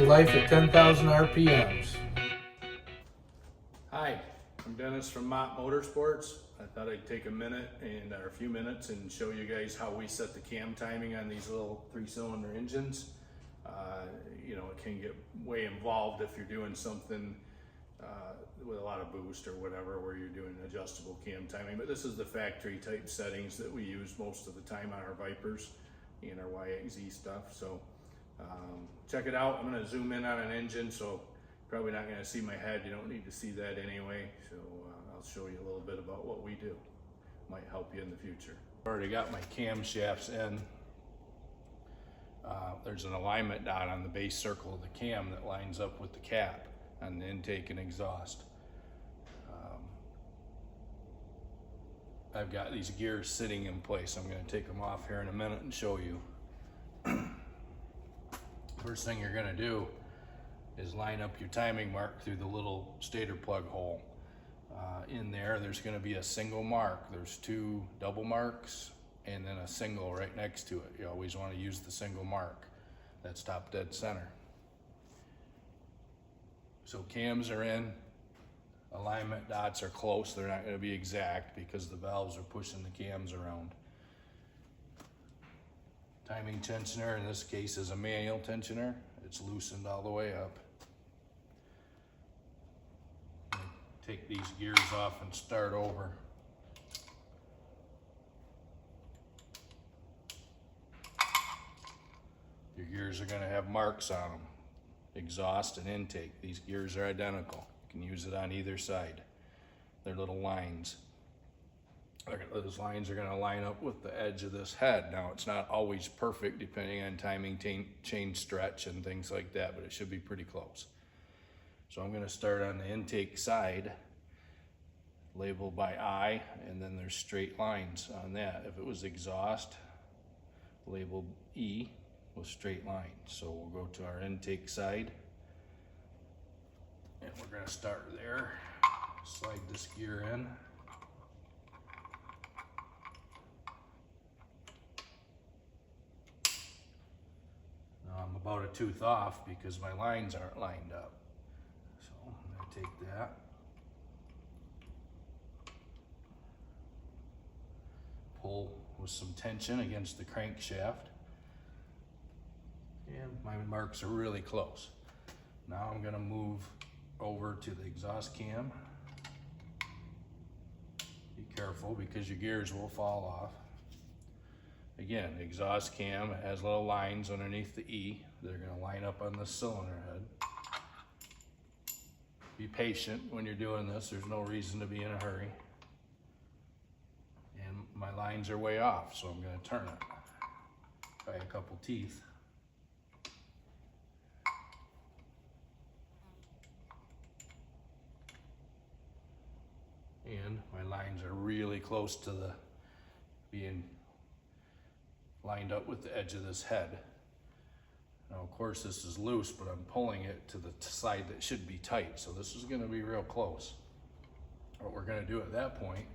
to life at 10,000 RPMs. Hi, I'm Dennis from Mott Motorsports. I thought I'd take a minute or a few minutes and show you guys how we set the cam timing on these little 3-cylinder engines. You know, it can get way involved if you're doing something with a lot of boost or whatever, where you're doing adjustable cam timing. But this is the factory type settings that we use most of the time on our Vipers and our Yxz stuff. So check it out. I'm going to zoom in on an engine, so probably not going to see my head. You don't need to see that anyway. So I'll show you a little bit about what we do. Might help you in the future. Already got my camshafts in. There's an alignment dot on the base circle of the cam that lines up with the cap on the intake and exhaust. I've got these gears sitting in place. I'm going to take them off here in a minute and show you. First thing you're going to do is line up your timing mark through the little stator plug hole. In there's going to be a single mark. There's 2 double marks and then a single right next to it. You always want to use the single mark. That's top dead center. So cams are in, alignment dots are close. They're not going to be exact because the valves are pushing the cams around. Timing tensioner, in this case, is a manual tensioner. It's loosened all the way up. Take these gears off and start over. Your gears are going to have marks on them. Exhaust and intake. These gears are identical. You can use it on either side. They're little lines. Those lines are going to line up with the edge of this head. Now, it's not always perfect depending on timing, chain stretch, and things like that, but it should be pretty close. So I'm going to start on the intake side, labeled by I, and then there's straight lines on that. If it was exhaust, labeled E with straight lines. So we'll go to our intake side, and we're going to start there. Slide this gear in. Now I'm about a tooth off because my lines aren't lined up. So I'm going to take that. Pull with some tension against the crankshaft. And my marks are really close. Now I'm going to move over to the exhaust cam. Be careful because your gears will fall off. Again, the exhaust cam has little lines underneath the E. They're going to line up on the cylinder head. Be patient when you're doing this. There's no reason to be in a hurry. And my lines are way off, so I'm going to turn it by a couple teeth. And my lines are really close to being lined up with the edge of this head. Now, of course, this is loose, but I'm pulling it to the side that should be tight. So this is going to be real close. What we're going to do at that point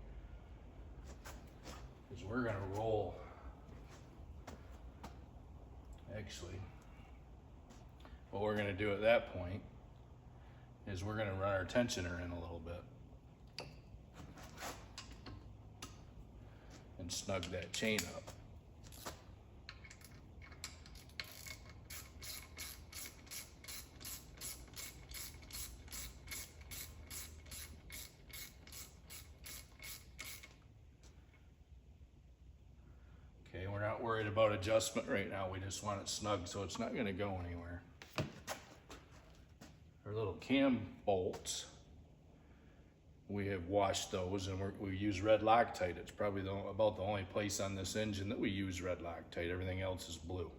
is we're going to roll. Actually, what we're going to do at that point is we're going to run our tensioner in a little bit and snug that chain up. Okay, we're not worried about adjustment right now. We just want it snug so it's not going to go anywhere. Our little cam bolts, we have washed those, and we use red Loctite. It's probably about the only place on this engine that we use red Loctite. Everything else is blue.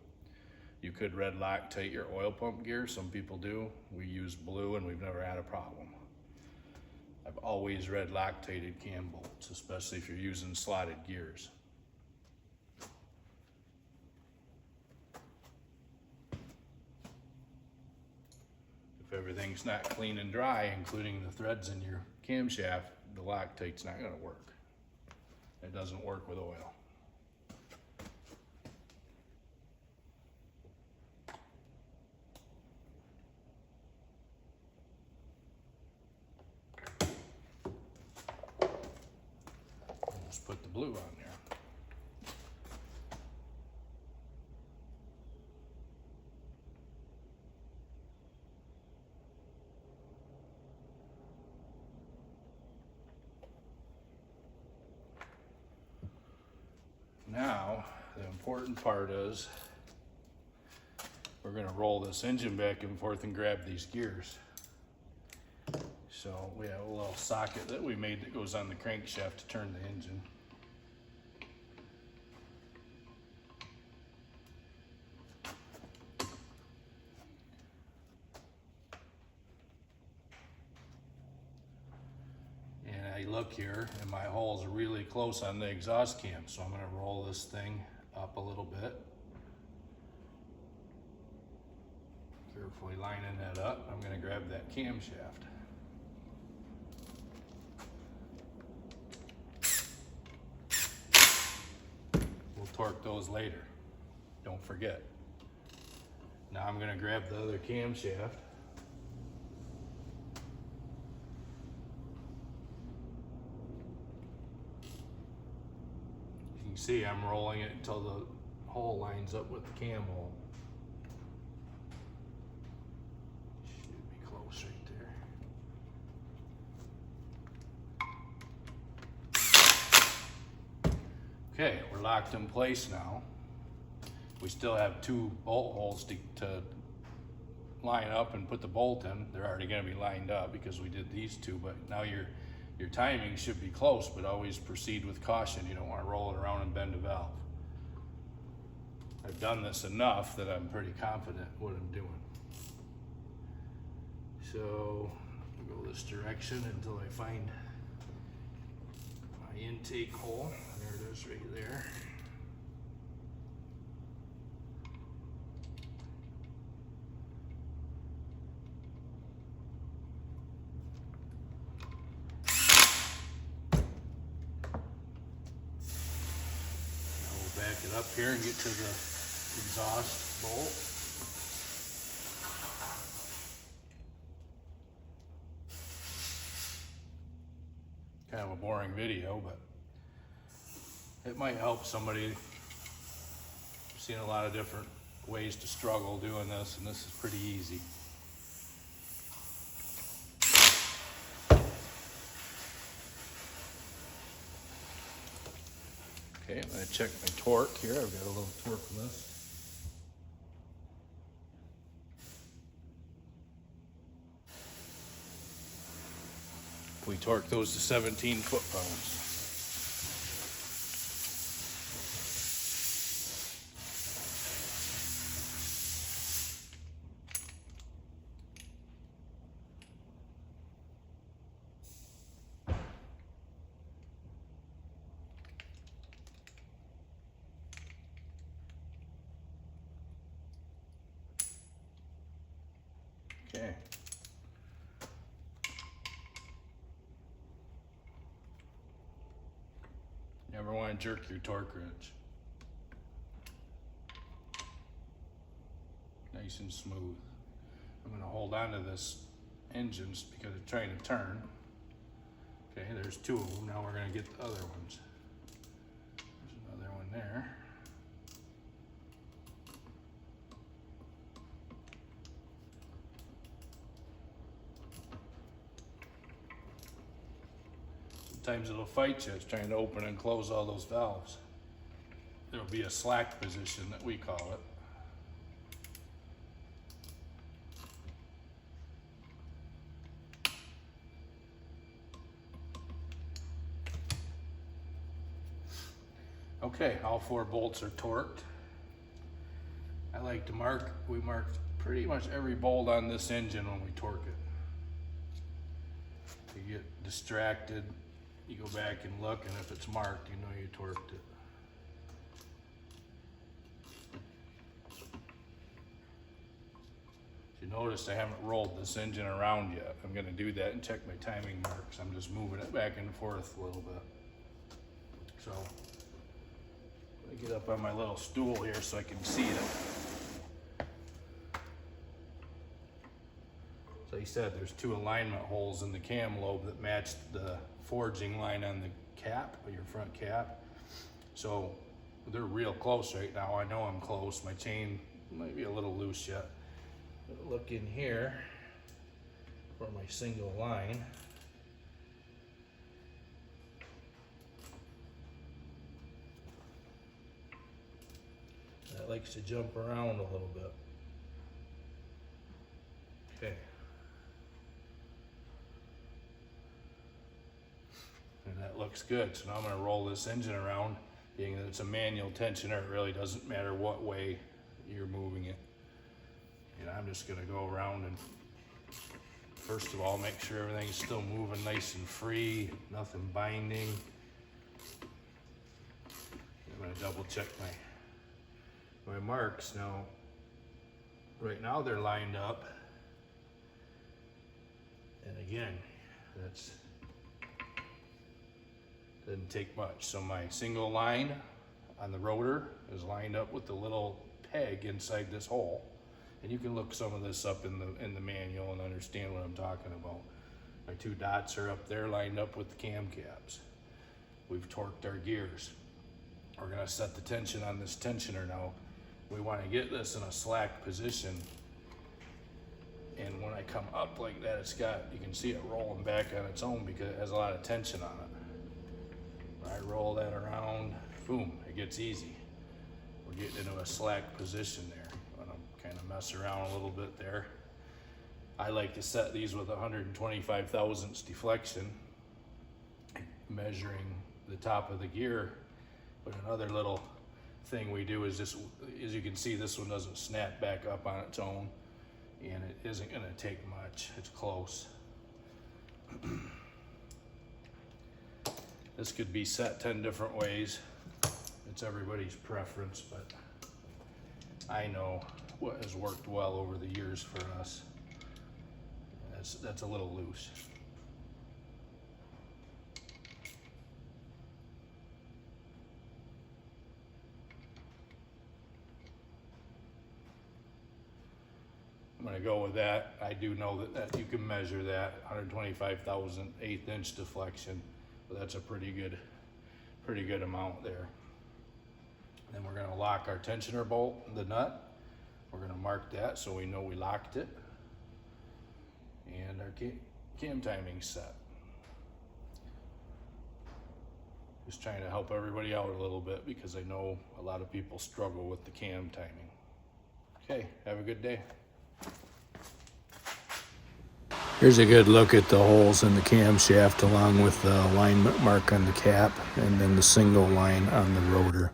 You could red Loctite your oil pump gear. Some people do. We use blue, and we've never had a problem. I've always red Loctited cam bolts, especially if you're using slotted gears. If everything's not clean and dry, including the threads in your camshaft, the Loctite's not going to work. It doesn't work with oil. blue on there. Now, the important part is we're gonna roll this engine back and forth and grab these gears. So we have a little socket that we made that goes on the crankshaft to turn the engine. And I look here and my hole's really close on the exhaust cam, so I'm gonna roll this thing up a little bit. Carefully lining that up. I'm gonna grab that camshaft. We'll torque those later. Don't forget. Now I'm gonna grab the other camshaft. You can see I'm rolling it until the hole lines up with the cam hole. Should be close right there. Okay, we're locked in place now. We still have 2 bolt holes to line up and put the bolt in. They're already gonna be lined up because we did these 2, but now your timing should be close, but always proceed with caution. You don't wanna roll it around and bend a valve. I've done this enough that I'm pretty confident what I'm doing. So I'll go this direction until I find my intake hole. There it is right there. Back it up here and get to the exhaust bolt. Kind of a boring video, but it might help somebody. I've seen a lot of different ways to struggle doing this, and this is pretty easy. Okay, I'm gonna check my torque here. I've got a little torque for this. We torque those to 17 foot-pounds. Okay. Never want to jerk your torque wrench. Nice and smooth. I'm going to hold on to this engine because it's trying to turn. Okay, there's 2 of them. Now we're going to get the other ones. There's another one there. Sometimes it'll fight you. It's trying to open and close all those valves. There'll be a slack position that we call it. Okay, all 4 bolts are torqued. I like to mark, we marked pretty much every bolt on this engine when we torque it. If you get distracted, you go back and look, and if it's marked, you know you torqued it. If you notice, I haven't rolled this engine around yet. I'm gonna do that and check my timing marks. I'm just moving it back and forth a little bit. So, I get up on my little stool here so I can see it. So he said there's 2 alignment holes in the cam lobe that match the forging line on the cap, or your front cap. So they're real close right now. I know I'm close. My chain might be a little loose yet. Look in here for my single line. That likes to jump around a little bit. Okay. And that looks good. So now I'm going to roll this engine around. Being that it's a manual tensioner, it really doesn't matter what way you're moving it. And I'm just going to go around and first of all make sure everything's still moving nice and free, nothing binding. I'm going to double check my marks. Now, right now they're lined up. And again, that's didn't take much. So my single line on the rotor is lined up with the little peg inside this hole. And you can look some of this up in the manual and understand what I'm talking about. My 2 dots are up there lined up with the cam caps. We've torqued our gears. We're gonna set the tension on this tensioner now. We wanna get this in a slack position. And when I come up like that, you can see it rolling back on its own because it has a lot of tension on it. I roll that around, boom, it gets easy. We're getting into a slack position there. I'm gonna kind of mess around a little bit there. I like to set these with 125 thousandths deflection, measuring the top of the gear. But another little thing we do is just, as you can see, this one doesn't snap back up on its own, and it isn't gonna take much, it's close. This could be set 10 different ways. It's everybody's preference, but I know what has worked well over the years for us. That's a little loose. I'm gonna go with that. I do know that you can measure that 125,000/8 inch deflection. But that's a pretty good amount there. Then we're gonna lock our tensioner bolt, the nut. We're gonna mark that so we know we locked it. And our cam timing's set. Just trying to help everybody out a little bit because I know a lot of people struggle with the cam timing. Okay, have a good day. Here's a good look at the holes in the camshaft along with the alignment mark on the cap and then the single line on the rotor.